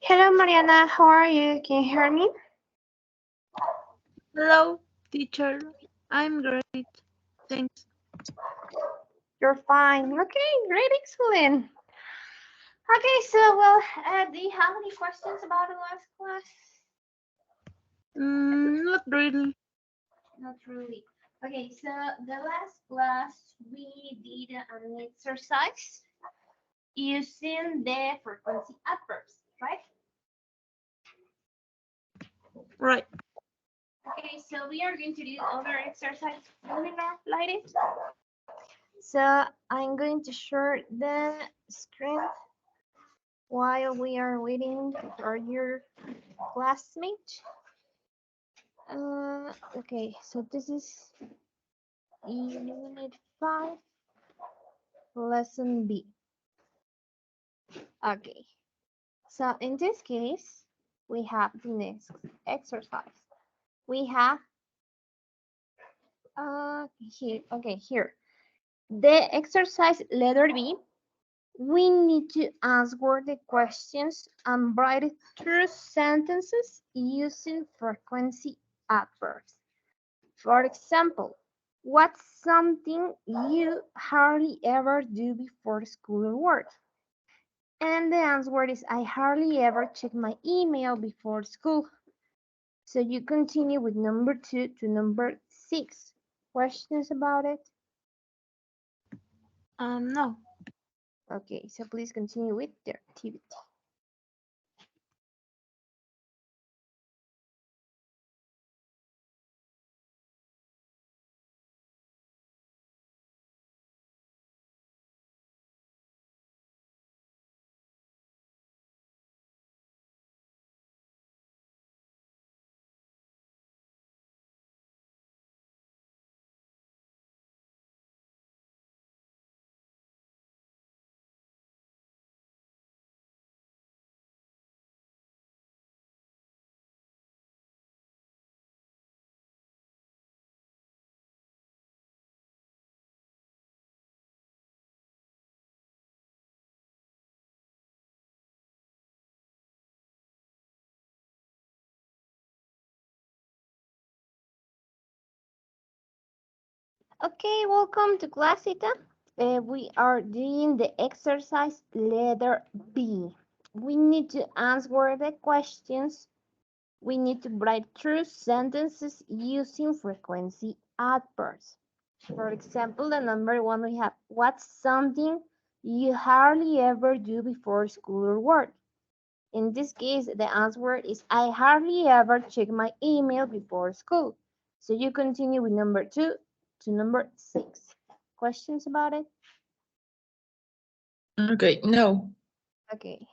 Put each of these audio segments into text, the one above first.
Hello, Mariana. How are you? Can you hear me? Hello, teacher. I'm great. Thanks. You're fine. Okay, great, excellent. Okay, do you have any questions about the last class? Not really. Not really. Okay, so the last class we did an exercise using the frequency adverbs, right? Right. Okay, so we are going to do other exercise similar like it. So I'm going to share the screen while we are waiting for your classmate. Okay, so this is Unit 5, Lesson B. Okay, so in this case, we have the next exercise. We have, here. The exercise letter B, we need to answer the questions and write true sentences using frequency adverbs. For example, what's something you hardly ever do before school or work? And the answer is I hardly ever check my email before school. So you continue with number 2 to number 6. Questions about it? No. Okay, so please continue with the activity. Okay, welcome to Classita. We are doing the exercise letter B. We need to answer the questions. We need to write true sentences using frequency adverbs. For example, the number 1 we have, what's something you hardly ever do before school or work? In this case, the answer is I hardly ever check my email before school. So you continue with number 2 to number 6. Questions about it? Okay, no. Okay.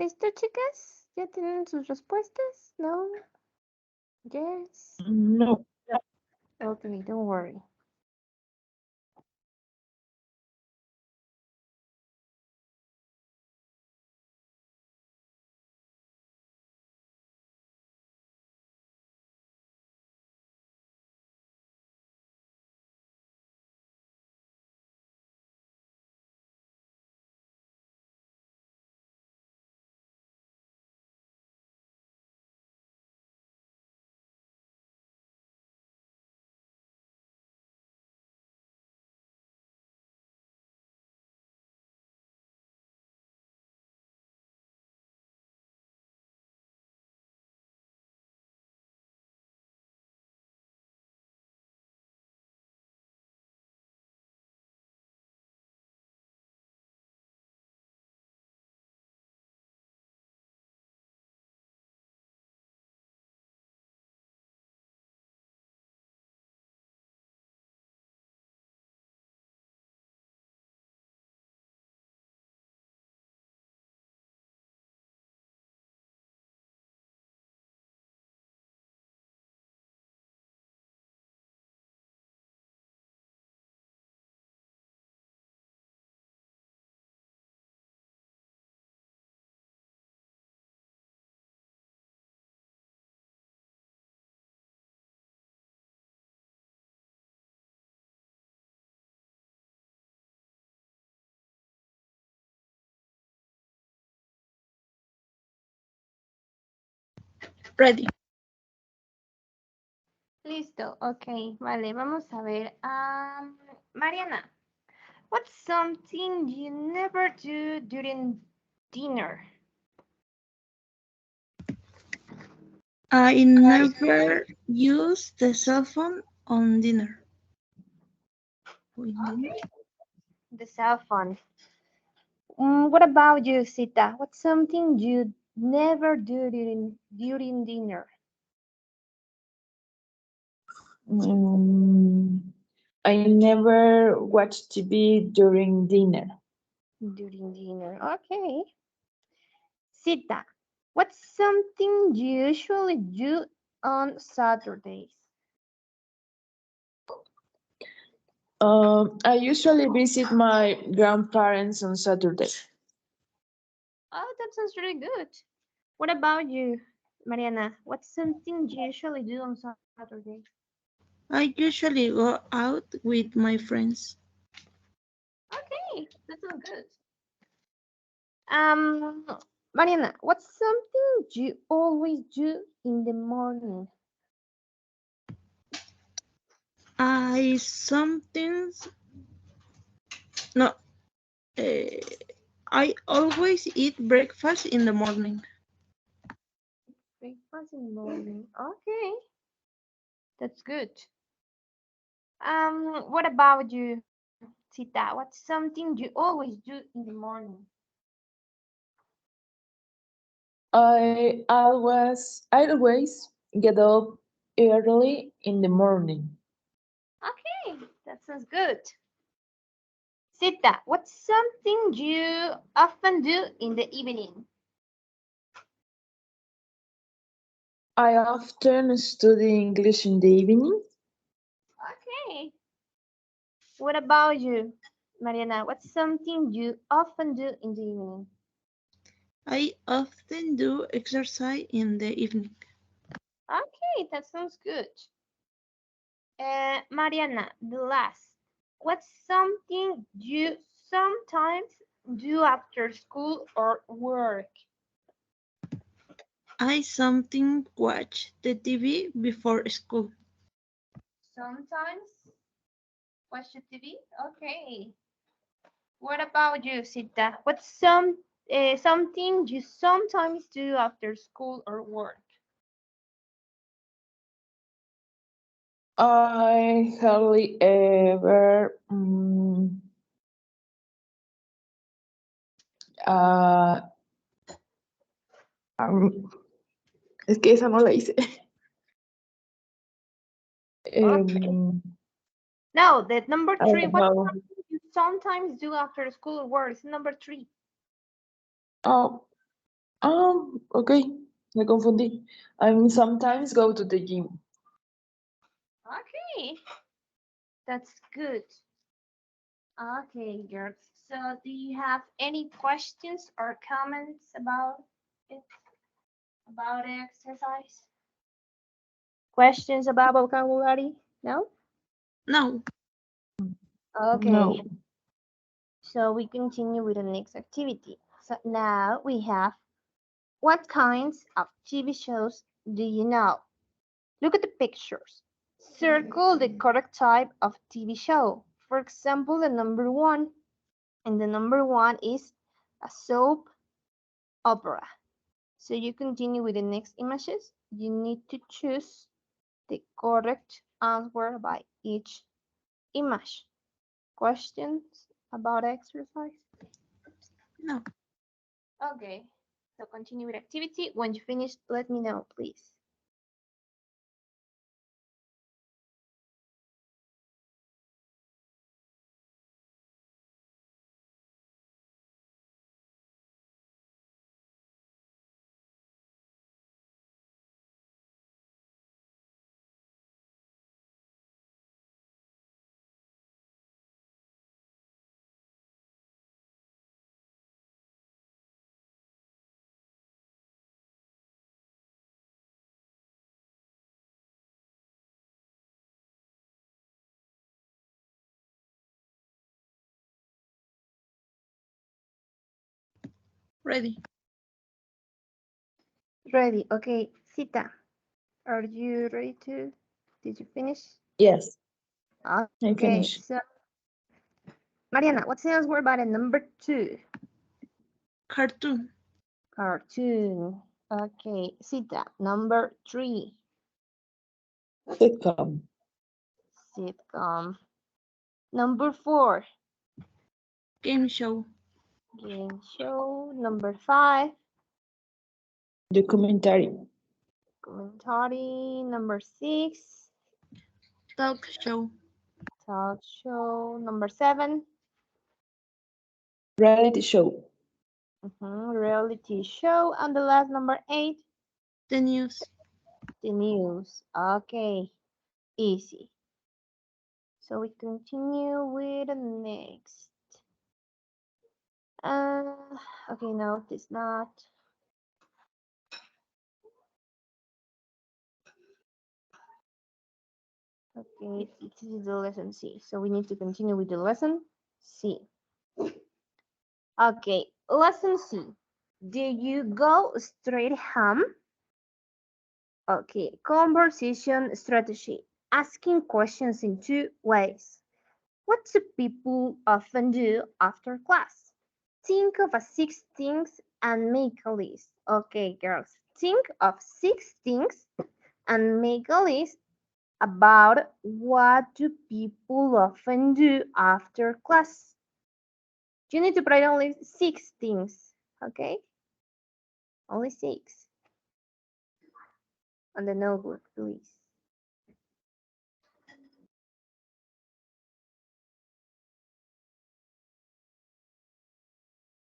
¿Listo, chicas? ¿Ya tienen sus respuestas? ¿No? Yes. No. Okay, don't worry. Ready. Listo, ok, vale, vamos a ver. Mariana, what's something you never do during dinner? I never use the cell phone on dinner. Okay, the cell phone. What about you, Sita? What's something you never do during dinner? I never watch TV during dinner. During dinner, okay. Sita, what's something you usually do on Saturdays? I usually visit my grandparents on Saturday. Oh, that sounds really good. What about you, Mariana? What's something you usually do on Saturdays? I usually go out with my friends. Okay, that sounds good. Um, Mariana, what's something you always do in the morning? I sometimes no. Uh, I always eat breakfast in the morning. Breakfast in the morning. Okay, that's good. What about you, Sita? What's something you always do in the morning? I always get up early in the morning. Okay, that sounds good. Sita, what's something you often do in the evening? I often study English in the evening. Okay. What about you, Mariana? What's something you often do in the evening? I often do exercise in the evening. Okay, that sounds good. Mariana, the last. What's something you sometimes do after school or work? I sometimes watch the TV before school. Sometimes watch the TV. Okay. What about you, Sita? What's something you sometimes do after school or work? I hardly ever uh, um, es que esa no la hice. Okay. No, the number I three. don't What's know. something you sometimes do after school or work? It's number three. Oh, Okay, me confundí. I sometimes go to the gym. Okay, that's good. Okay, girls. So, do you have any questions or comments about it? About exercise? Questions about vocabulary? No? No. Okay. No. So we continue with the next activity. So now we have what kinds of TV shows do you know? Look at the pictures. Circle the correct type of TV show. For example, the number one. And the number one is a soap opera. So you continue with the next images. You need to choose the correct answer by each image. Questions about exercise? No. Okay, so continue with activity. When you finish, let me know, please. Ready. Ready. Okay, Sita, are you ready to? Did you finish? Yes, I Okay, finished. so Mariana, what's the answer about the number two? Cartoon. Cartoon. Okay, Sita, number three. Sitcom. Sitcom. Number four. Game show. Game show. Number five. Documentary. Commentary. Number six. Talk show. Talk show. Number seven. Reality show. Reality show. And the last number eight. The news. The news. Okay, easy. So we continue with the next. Uh, okay, no, it's not. Okay, this is the lesson C. So we need to continue with the lesson C. Okay, lesson C. Do you go straight home? Okay, conversation strategy. Asking questions in two ways. What do people often do after class? Think of 6 things and make a list. Okay, girls, think of 6 things and make a list about what do people often do after class. You need to write only 6 things, okay? Only 6 on the notebook, please.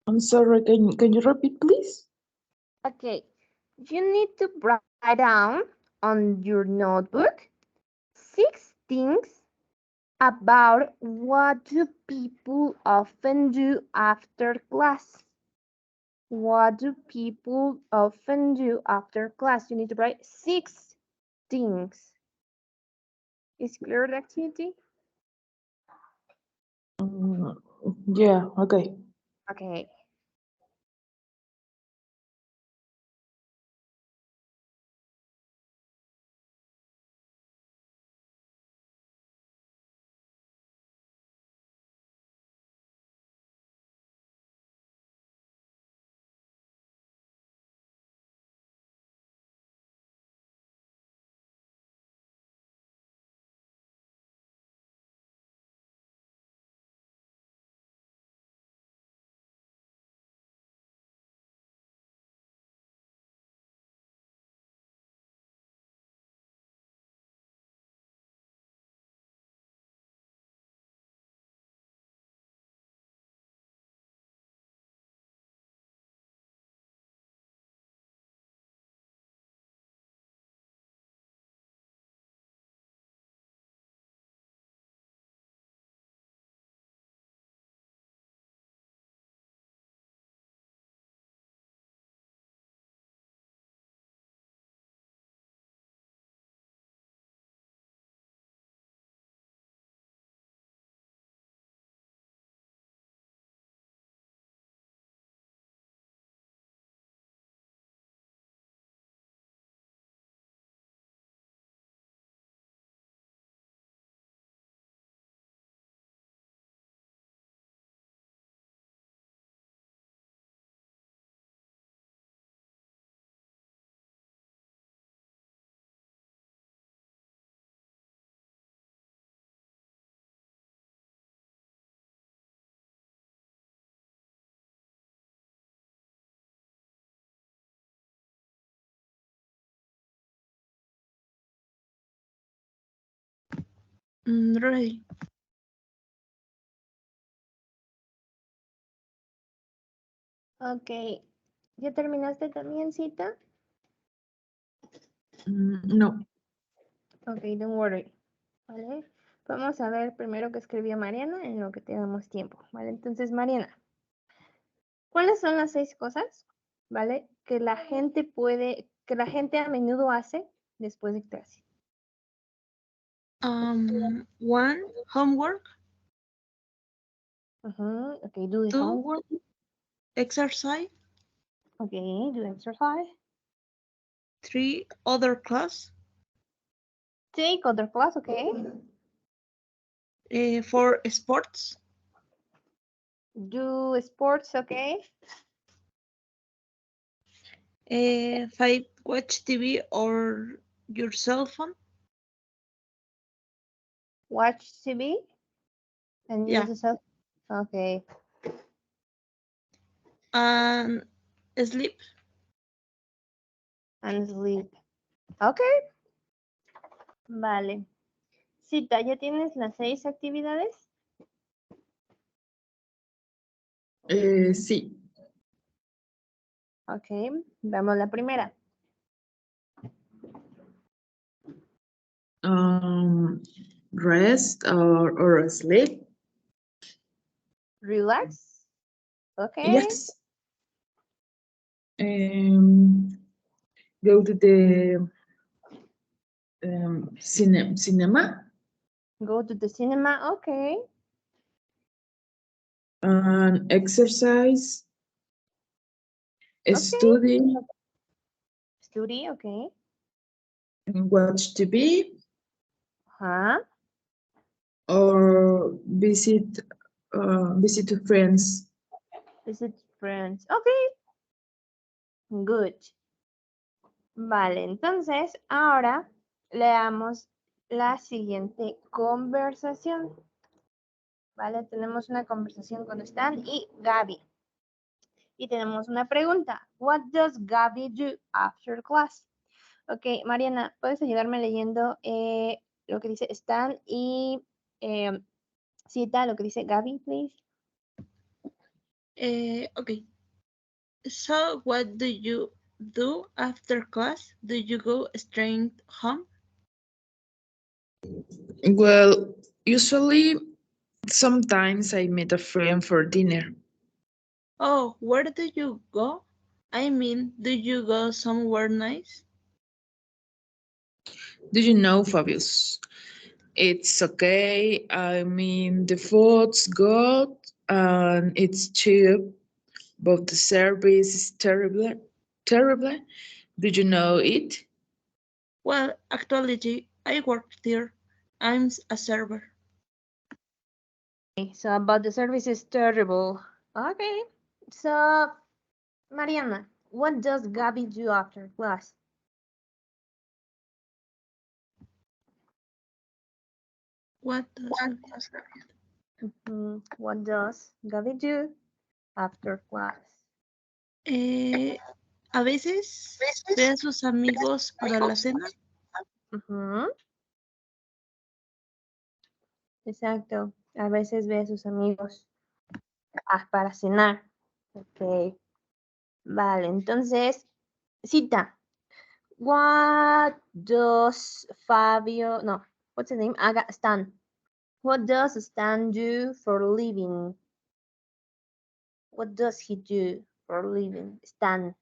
I'm sorry, can you repeat, please? Okay, you need to write down on your notebook 6 things about what do people often do after class. What do people often do after class? You need to write 6 things. Is clear the activity? Mm, yeah, okay. Okay. Ready. Ok. ¿Ya terminaste también, cita? No. Ok, don't worry. ¿Vale? Vamos a ver primero qué escribió Mariana en lo que tenemos tiempo. ¿Vale? Entonces, Mariana, ¿cuáles son las 6 cosas, ¿vale? Que la gente a menudo hace después de clase? One, homework. Ok, do the 2, homework. exercise. Ok, do exercise. 3, other class. Take other class, ok. 4, sports. Do sports, ok. 5, watch TV or your cell phone. Watch TV and Yeah. use the cell. Ok. And sleep. And sleep. Ok. Vale. Cita, ¿ya tienes las 6 actividades? Sí. Ok, vamos la primera. Rest or sleep. Relax. Ok. Yes. Go to the cinema. Go to the cinema. Ok. And exercise. Okay. Study. Study. Ok. And watch TV. Ajá. Or visit friends. Visit friends. Ok. Good. Vale, entonces ahora leamos la siguiente conversación. Vale, tenemos una conversación con Stan y Gaby. Y tenemos una pregunta. What does Gaby do after class? Ok, Mariana, ¿puedes ayudarme leyendo lo que dice Stan y cita lo que dice Gaby, please? Okay. So what do you do after class? Do you go straight home? Well, usually, sometimes I meet a friend for dinner. Oh, where do you go? I mean, do you go somewhere nice? Do you know, Fabius? It's okay. I mean, the food's good and it's cheap, but the service is terrible. Terrible. Do you know it? Well, actually, I work there. I'm a server. Okay, so about the service is terrible. Okay, so Mariana, what does Gaby do after class? What does What does Gaby do after class? A veces ve a sus amigos para la cena. Exacto. A veces ve a sus amigos para cenar. Ok. Vale, entonces, cita. What does Fabio, no, what's his name? Stan. What does Stan do for a living? What does he do for a living? Stan.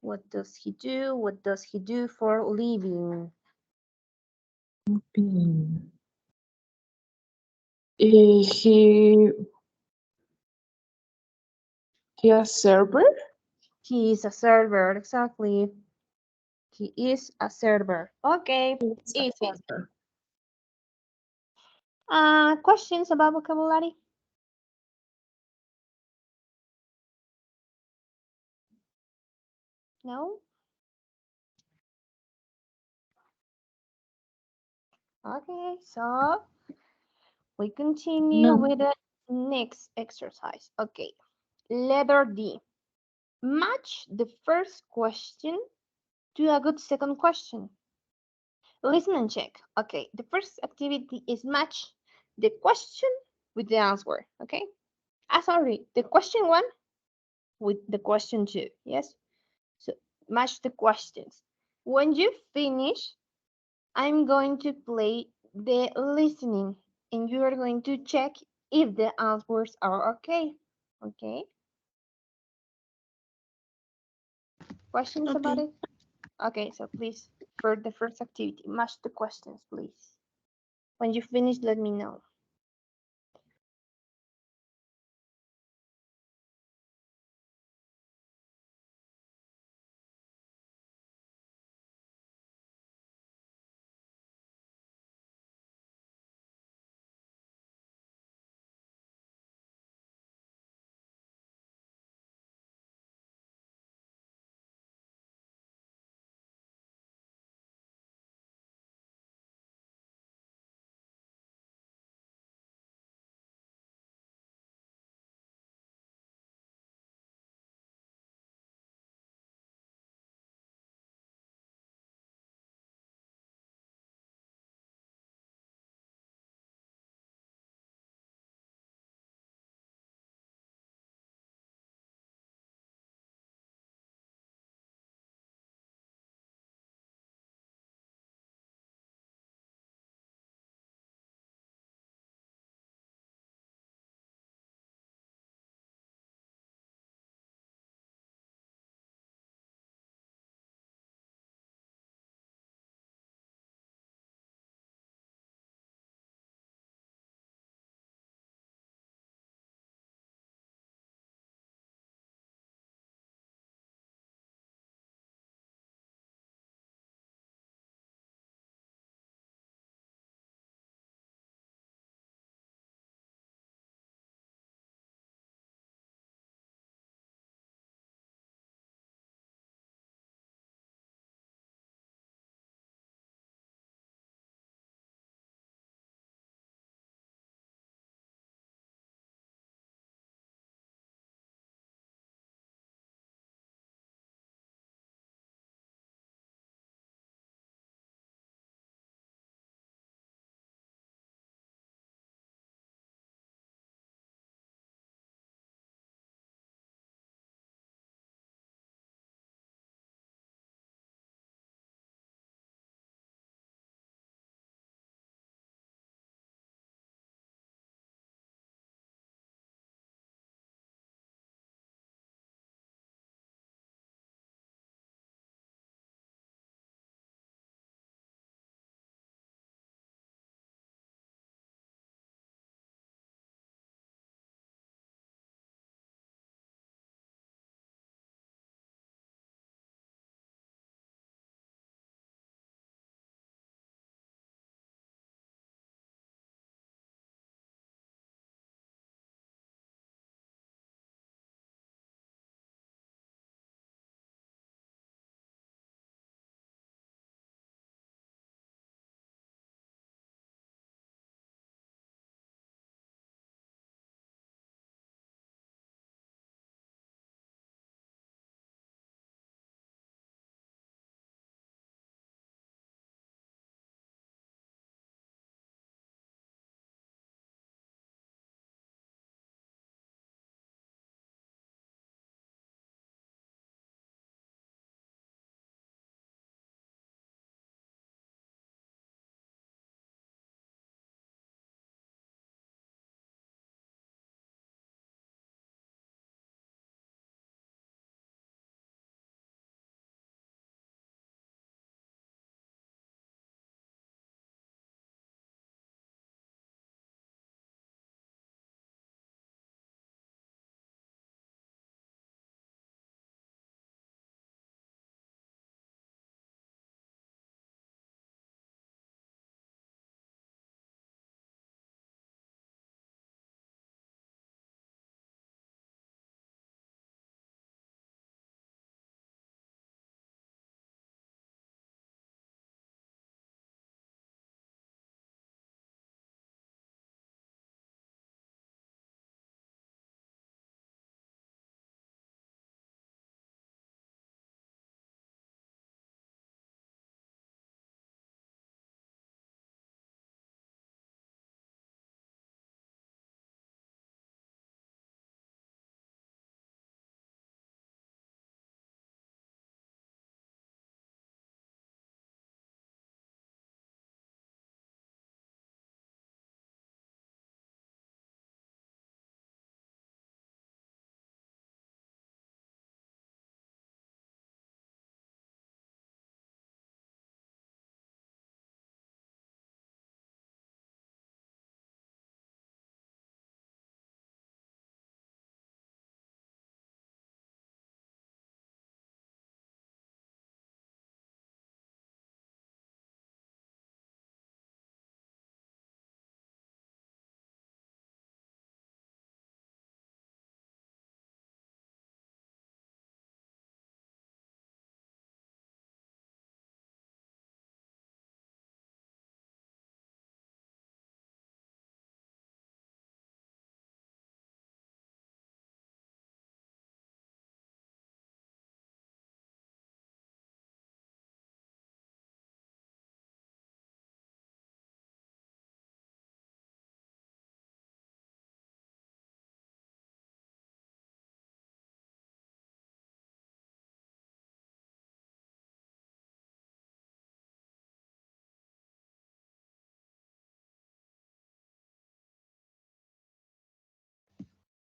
What does he do? What does he do for a living? He a server. He is a server, exactly. He is a server. Okay, easy. Questions about vocabulary? No? Okay, so we continue No. with the next exercise. Okay, letter D. Match the first question to a good second question. Listen and check. Okay, the first activity is match the question with the answer. Okay, sorry, the question one with the question two. Yes, so match the questions. When you finish, I'm going to play the listening and you are going to check if the answers are okay. Okay, questions about Okay. it? Okay, so please, for the first activity, match the questions, please. When you finish, let me know.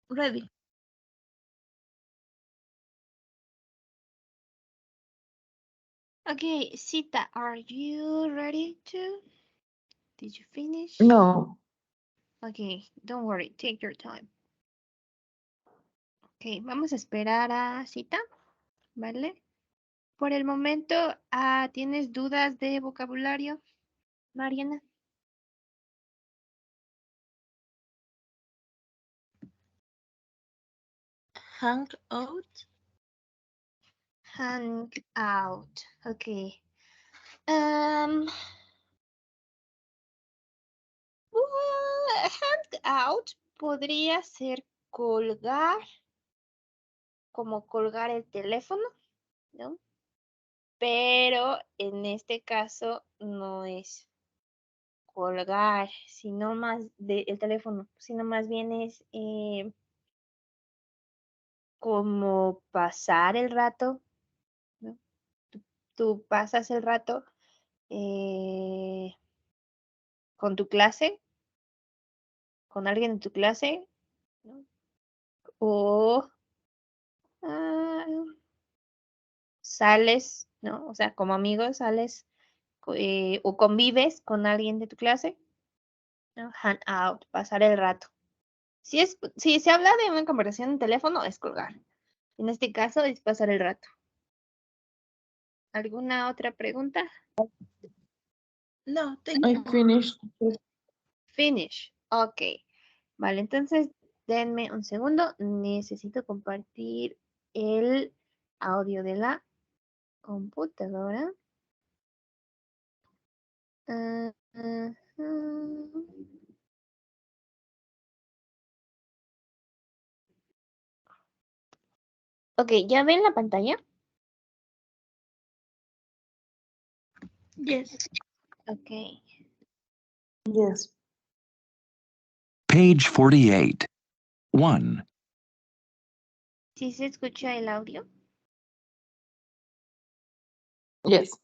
Ready. Okay, Sita, are you ready too? Did you finish? No. Okay, don't worry, take your time. Ok, vamos a esperar a Cita, ¿vale? Por el momento, ¿tienes dudas de vocabulario, Mariana? Hang out. Hang out, ok. Um, hang out podría ser colgar, como colgar el teléfono, ¿no? Pero en este caso no es colgar, sino más del teléfono, sino más bien es como pasar el rato, ¿no? Tú pasas el rato eh, con tu clase, con alguien de tu clase, ¿no? O ah, sales, ¿no? O sea, como amigos sales o convives con alguien de tu clase, ¿no? Hang out, pasar el rato. Si se habla de una conversación en teléfono, es colgar. En este caso es pasar el rato. ¿Alguna otra pregunta? No, thank I you. finished. Finish. Ok. Vale, entonces denme un segundo. Necesito compartir el audio de la computadora. Ah, ah, ah. Ok, ¿ya ven la pantalla? Yes. Ok. Yes. Page 48. 1. ¿Sí se escucha el audio? Yes.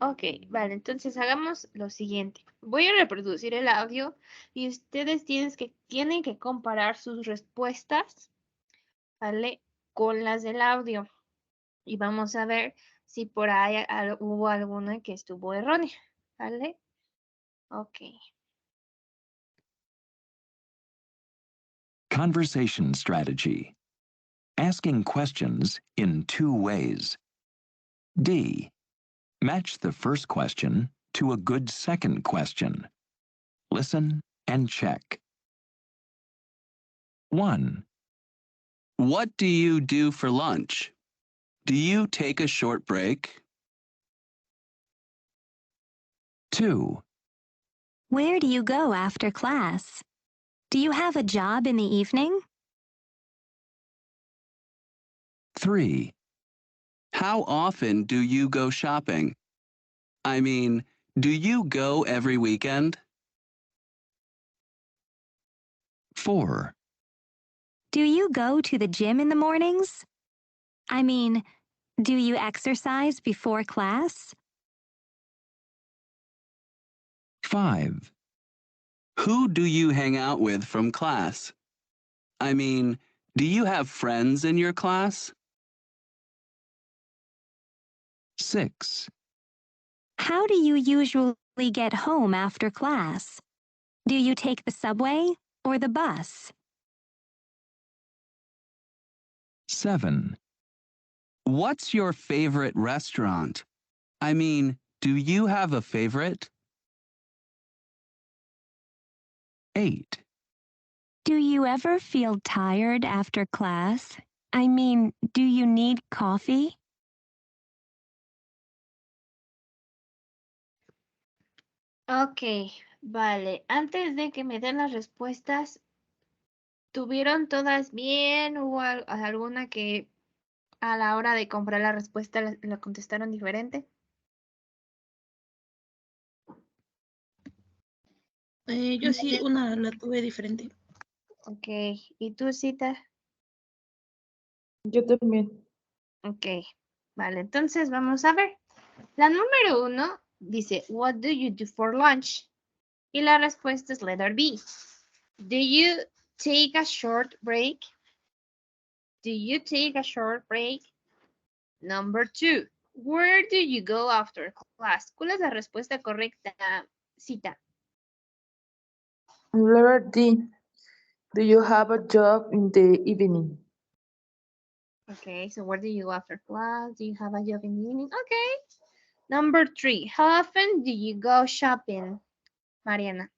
Ok, vale, entonces hagamos lo siguiente. Voy a reproducir el audio y ustedes tienen que comparar sus respuestas, ¿vale? Con las del audio. Y vamos a ver si por ahí hubo alguna que estuvo errónea, ¿vale? Ok. Conversation strategy. Asking questions in 2 ways. D. Match the first question to a good second question. Listen and check. 1. What do you do for lunch? Do you take a short break? 2. Where do you go after class? Do you have a job in the evening? 3. How often do you go shopping? I mean, do you go every weekend? 4. Do you go to the gym in the mornings? I mean, do you exercise before class? 5. Who do you hang out with from class? I mean, do you have friends in your class? 6. How do you usually get home after class? Do you take the subway or the bus? 7. What's your favorite restaurant? I mean, do you have a favorite? 8. Do you ever feel tired after class? I mean, do you need coffee? Ok, vale. Antes de que me den las respuestas, ¿tuvieron todas bien? ¿Hubo alguna que a la hora de comprar la respuesta la contestaron diferente? Yo sí, una la tuve diferente. Ok, ¿y tú, Cita? Yo también. Ok, vale, entonces vamos a ver. La número 1 dice, what do you do for lunch? Y la respuesta es letter B. Do you take a short break? Do you take a short break? Number 2. Where do you go after class? ¿Cuál es la respuesta correcta, Cita? Letter D. Do you have a job in the evening? Okay, so where do you go after class? Do you have a job in the evening? Okay. Number 3. How often do you go shopping, Mariana?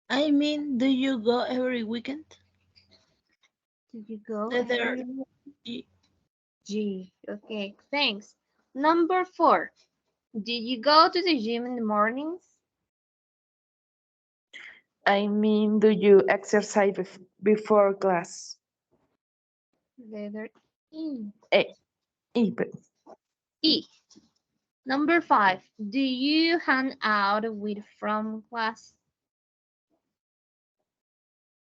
I mean, do you go every weekend? Do you go Letter every G. G? Okay, thanks. Number 4. Do you go to the gym in the mornings? I mean, do you exercise before class? Letter E. E. E. E. Number 5. Do you hang out with from class?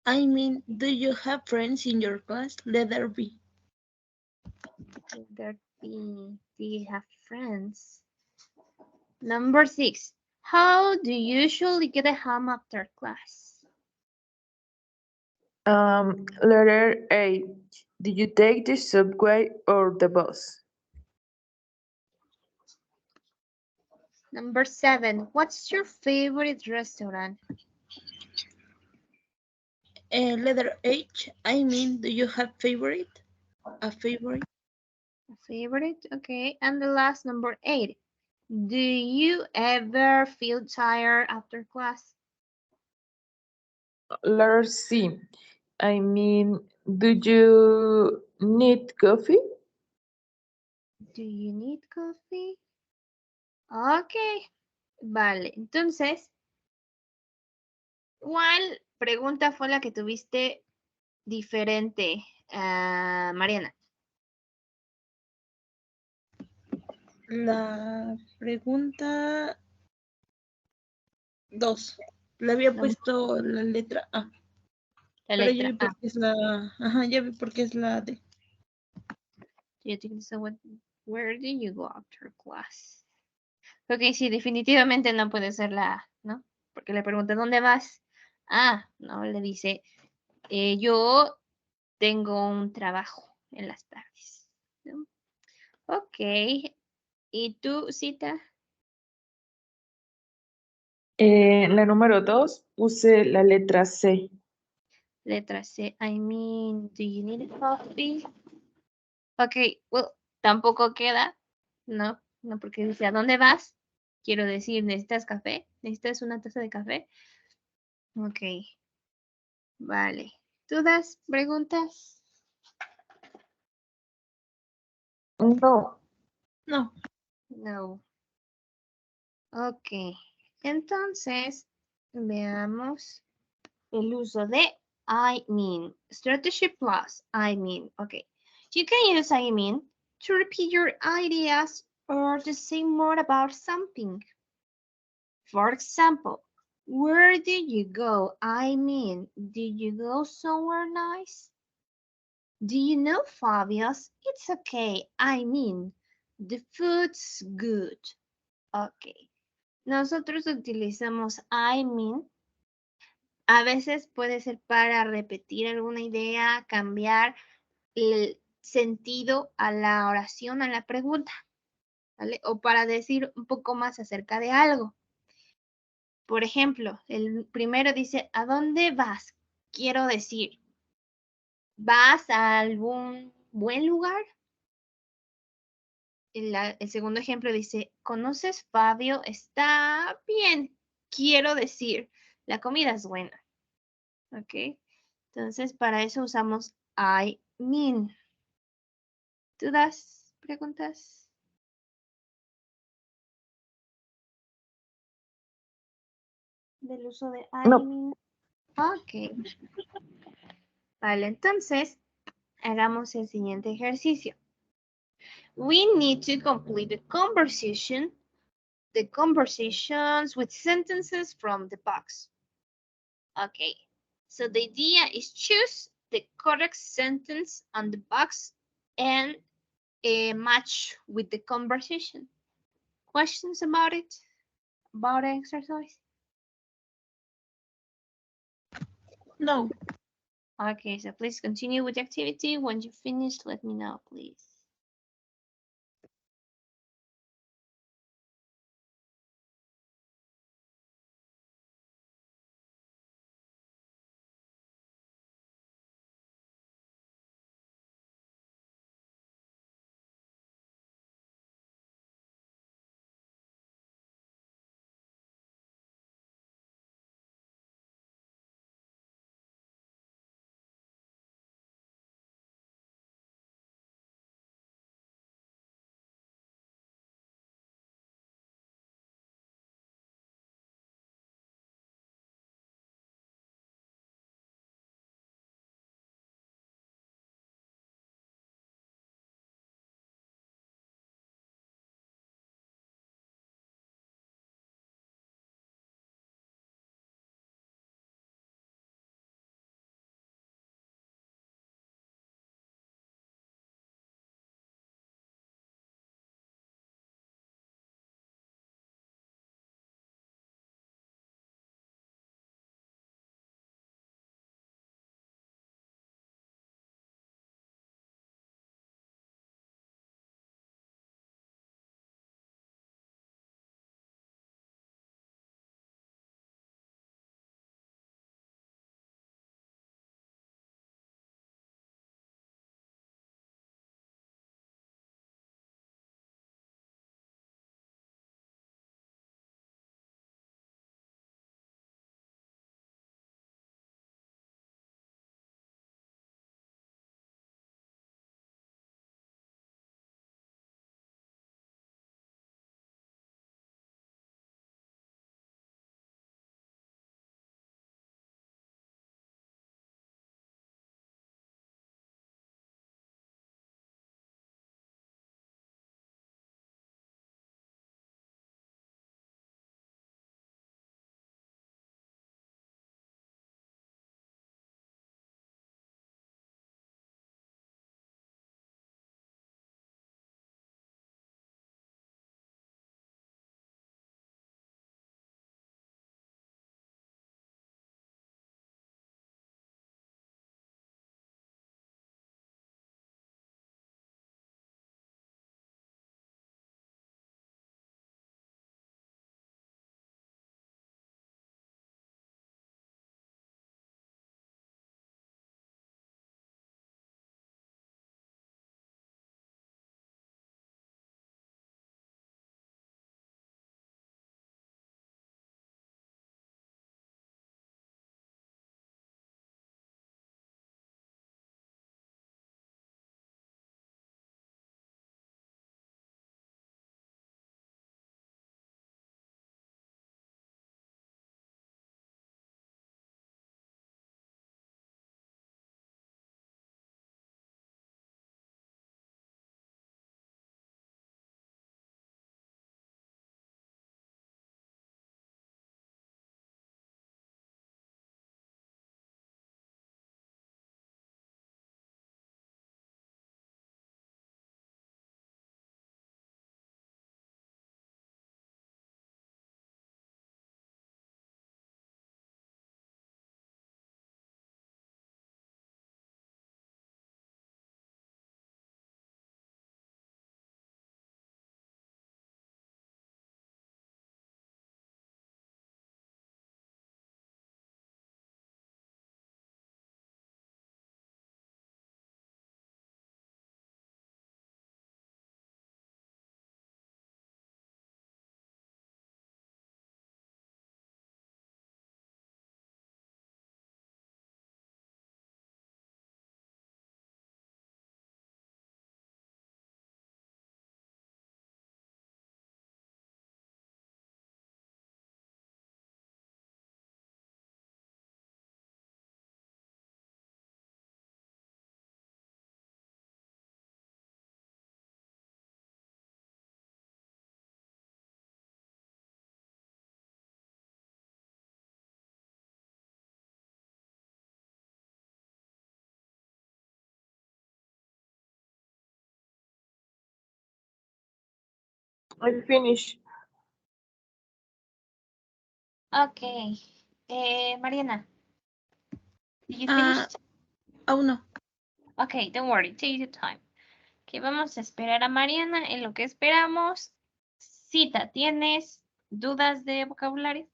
I mean, do you have friends in your class? Letter B. Letter B. Do you have friends? Number 6. How do you usually get home after class? Letter A. Do you take the subway or the bus? Number 7. What's your favorite restaurant? Letter H. I mean, do you have favorite? A favorite? A favorite? Okay. And the last, number 8. Do you ever feel tired after class? Letter C. I mean, do you need coffee? Do you need coffee? Ok. Vale. Entonces, ¿cuál pregunta fue la que tuviste diferente, Mariana? La pregunta 2. Le había puesto la letra A. La Pero ya letra vi por A. qué es la. Ajá, ya vi por qué es la D. You think so, where do you go after class? Ok, sí, definitivamente no puede ser la A, ¿no? Porque le pregunta, ¿dónde vas? Ah, no, le dice, yo tengo un trabajo en las tardes, ¿no? Ok, ¿y tú, Cita? La número 2, puse la letra C. Letra C, I mean, do you need a coffee? Ok, well, tampoco queda, ¿no? No, porque dice, ¿a dónde vas? Quiero decir, ¿necesitas café? ¿Necesitas una taza de café? Ok, vale. ¿Dudas? ¿Preguntas? No. No. No. Ok, entonces veamos el uso de I mean. Strategy plus I mean. Okay, you can use I mean to repeat your ideas or to say more about something. For example, where did you go? I mean, did you go somewhere nice? Do you know, Fabius? It's okay. I mean, the food's good. Okay. Nosotros utilizamos I mean. A veces puede ser para repetir alguna idea, cambiar el sentido a la oración, a la pregunta, ¿vale? O para decir un poco más acerca de algo. Por ejemplo, el primero dice, ¿a dónde vas? Quiero decir, ¿vas a algún buen lugar? El segundo ejemplo dice, ¿conoces Fabio? Está bien. Quiero decir, la comida es buena. ¿Ok? Entonces, para eso usamos I mean. ¿Dudas? ¿Preguntas? Del uso de I No. mean. Ok. Vale, entonces, hagamos el siguiente ejercicio. We need to complete the conversations with sentences from the box. Okay, so the idea is choose the correct sentence on the box and match with the conversation. Questions about it? About the exercise? No. Okay, so please continue with the activity. When you finish, let me know, please. I finish. Okay. Mariana, did you Uh, finish? Oh, no. Okay, don't worry, take your time. Que vamos a esperar a Mariana en lo que esperamos. Cita, ¿tienes dudas de vocabulario?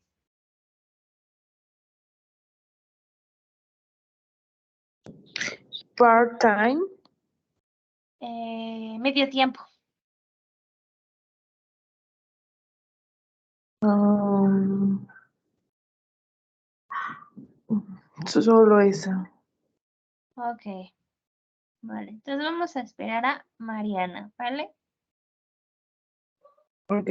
Part-time. Medio tiempo. Solo esa. Ok. Vale, entonces vamos a esperar a Mariana, ¿vale? Ok.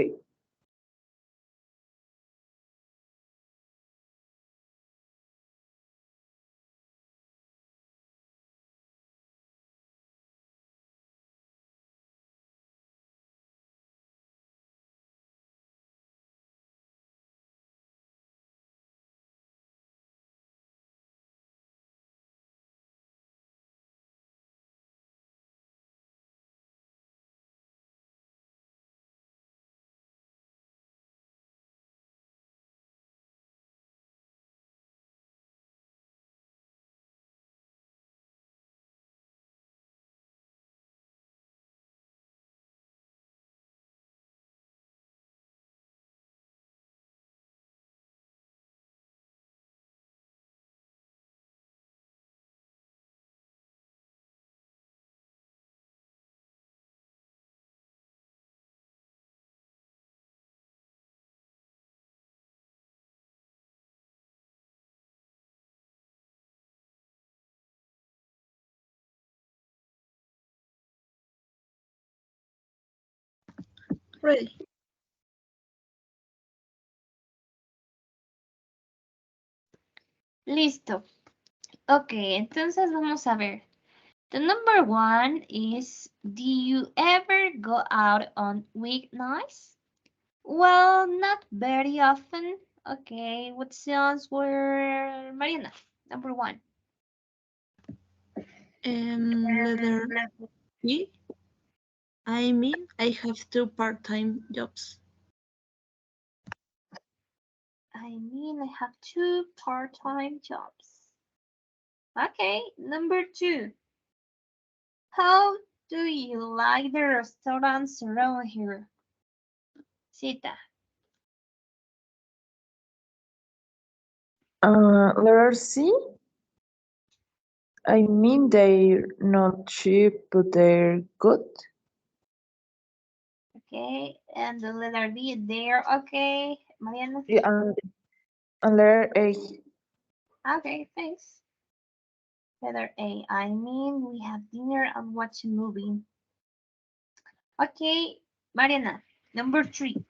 Ready. Listo. Ok, entonces vamos a ver. The number one is, do you ever go out on weeknights? Well, not very often. Okay, what sounds were Mariana? Number one. Letter E. I mean, I have two part-time jobs. I mean, I have two part-time jobs. Okay, number two. How do you like the restaurants around here? Sita. Letter C. I mean, they're not cheap, but they're good. Okay, and the letter B there. Okay, Mariana. Yeah, and letter A. Okay, thanks. Letter A. I mean, we have dinner and watch a movie. Okay, Mariana. Number three.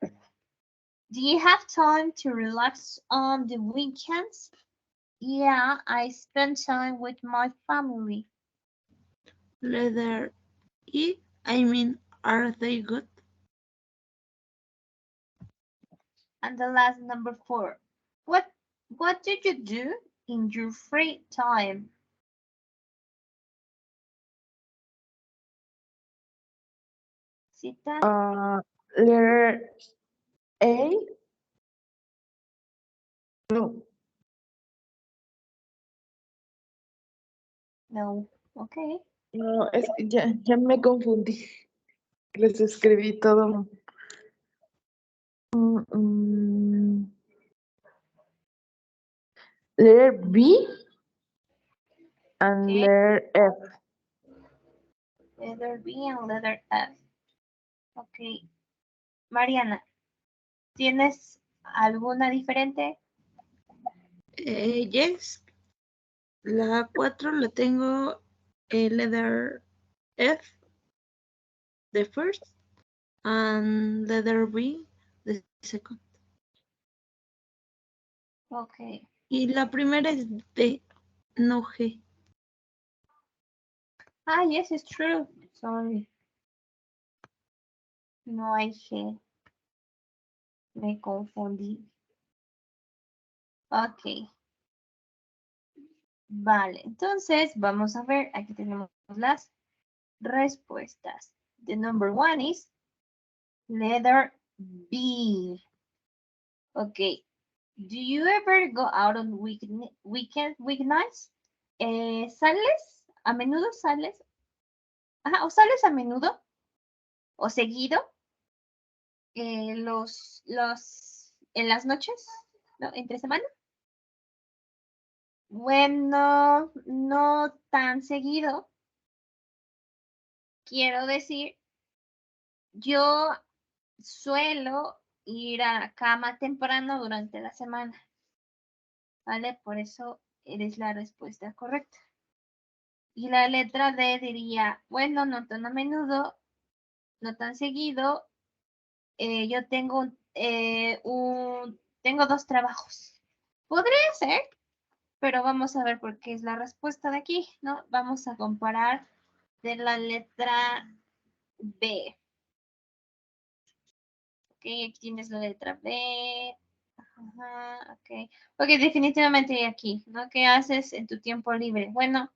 Do you have time to relax on the weekends? Yeah, I spend time with my family. Letter E. I mean, are they good? And the last number four. What do you do in your free time? Sita? Letter A. No. No. Okay. No, es que ya me confundí. Les escribí todo. Letter B and Okay. letter F. Letter B and letter F. Okay. Mariana, ¿tienes alguna diferente? Yes. La 4 la tengo letter F, the first, and letter B, the second. Okay. Y la primera es D, no G. Ah, yes, it's true. Sorry. No hay G. Me confundí. Ok. Vale, entonces vamos a ver. Aquí tenemos las respuestas. The number one is letter B. Okay. Do you ever go out on weeknights? ¿Sales ¿A menudo sales? Ajá, o sales a menudo o seguido en las noches, ¿no? Entre semana. Bueno, no tan seguido. Quiero decir, yo suelo ir a la cama temprano durante la semana. ¿Vale? Por eso eres la respuesta correcta. Y la letra D diría, bueno, no tan a menudo, no tan seguido. Yo tengo tengo 2 trabajos. Podría ser, pero vamos a ver por qué es la respuesta de aquí, ¿no? Vamos a comparar de la letra B. Ok, aquí tienes la letra B. Ajá, ok. Ok, definitivamente aquí, ¿no? ¿Qué haces en tu tiempo libre? Bueno,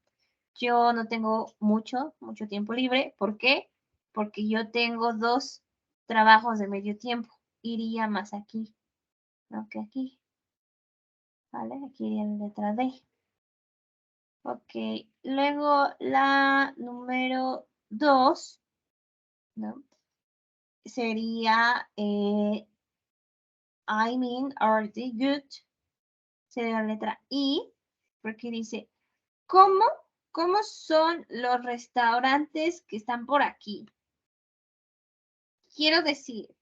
yo no tengo mucho tiempo libre. ¿Por qué? Porque yo tengo 2 trabajos de medio tiempo. Iría más aquí, ¿no? Que aquí. ¿Vale? Aquí iría la letra D. Ok, luego la número 2, ¿no? Sería I mean, are they good? Sería la letra I, porque dice, ¿cómo? ¿Cómo son los restaurantes que están por aquí? Quiero decir,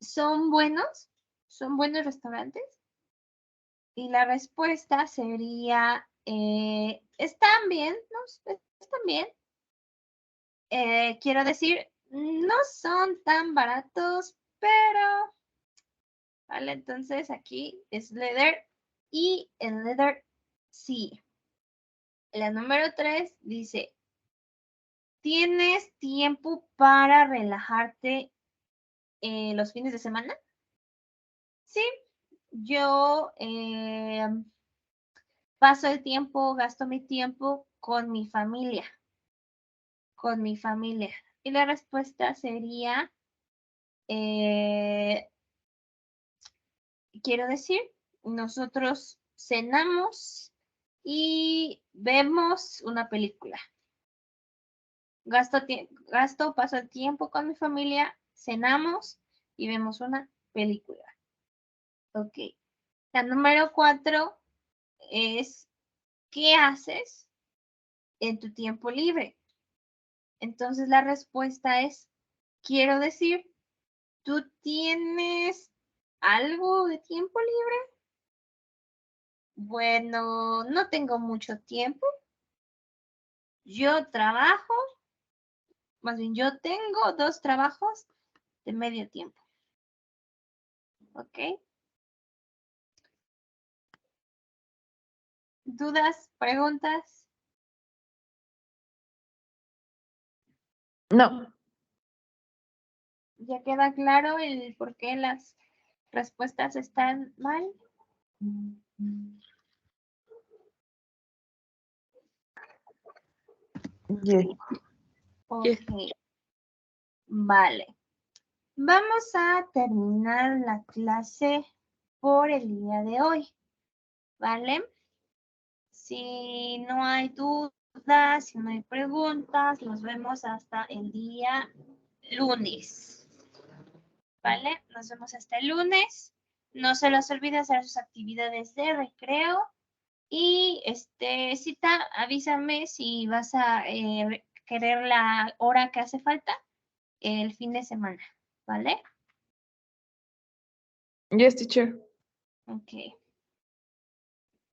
¿son buenos? ¿Son buenos restaurantes? Y la respuesta sería, ¿están bien? ¿No? ¿Están bien? Quiero decir, no son tan baratos, pero, ¿vale? Entonces aquí es letter y el letter C. La número 3 dice, ¿tienes tiempo para relajarte los fines de semana? Sí, yo paso el tiempo, gasto mi tiempo con mi familia. Con mi familia. Y la respuesta sería, quiero decir, nosotros cenamos y vemos una película. Paso el tiempo con mi familia, cenamos y vemos una película. Ok. La número 4 es, ¿qué haces en tu tiempo libre? Entonces la respuesta es, quiero decir, ¿tú tienes algo de tiempo libre? Bueno, no tengo mucho tiempo. Yo trabajo, más bien yo tengo 2 trabajos de medio tiempo. ¿Ok? ¿Dudas? ¿Preguntas? No. ¿Ya queda claro el por qué las respuestas están mal? Yes. Yes. Ok, vale. Vamos a terminar la clase por el día de hoy, ¿vale? Si no hay dudas, si no hay preguntas, nos vemos hasta el día lunes, ¿vale? Nos vemos hasta el lunes. No se les olvide hacer sus actividades de recreo. Y Cita, avísame si vas a querer la hora que hace falta el fin de semana, ¿vale? Yes, teacher. Ok.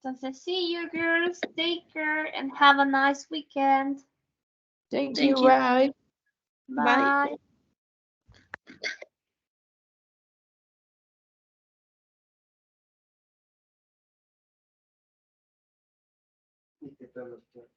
Entonces, see you girls, take care and have a nice weekend. Thank Thank you. you. Bye. Bye. Bye.